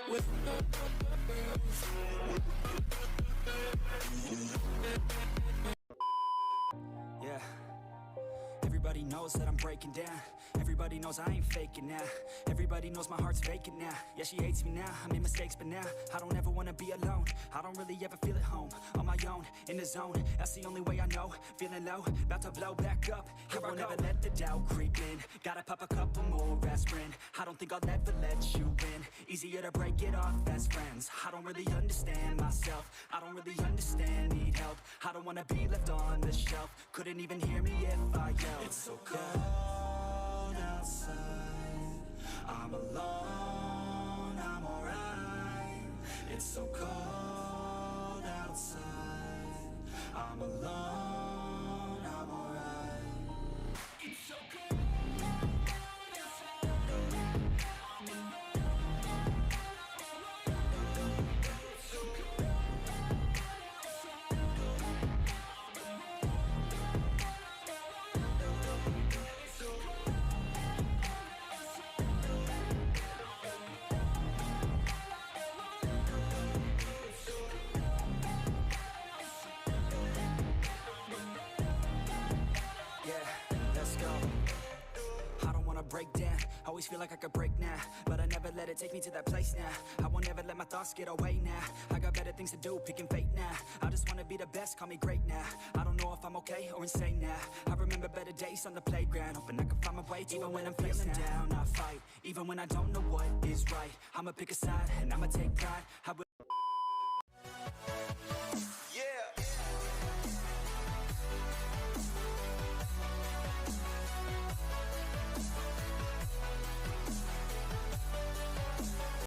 Yeah. Everybody knows that I'm breaking down. Everybody knows I ain't faking now. Everybody knows my heart's vacant now. Yeah, she hates me now, I made mistakes, but now I don't ever wanna be alone. I don't really ever feel at home. On my own, in the zone, that's the only way I know. Feeling low, about to blow back up. Here I won't ever let the doubt creep in. Gotta pop a couple more aspirin. I don't think I'll ever let you in. Easier to break it off as friends. I don't really understand myself. I don't really understand, need help. I don't wanna be left on the shelf. Couldn't even hear me if I yelled. It's so cold outside, I'm alone, I'm alright. It's so cold outside, I'm alone, I'm alright. It's so cold outside, I'm alone, it's so cold outside, I'm alone. Break down, always feel like I could break now, but I never let it take me to that place now. I won't ever let my thoughts get away now. I got better things to do, picking fate now. I just wanna be the best, call me great now. I don't know if I'm okay or insane now. I remember better days on the playground, hoping I can find my way to even when I'm feeling down, I fight. Even when I don't know what is right, I'ma pick a side and I'ma take pride.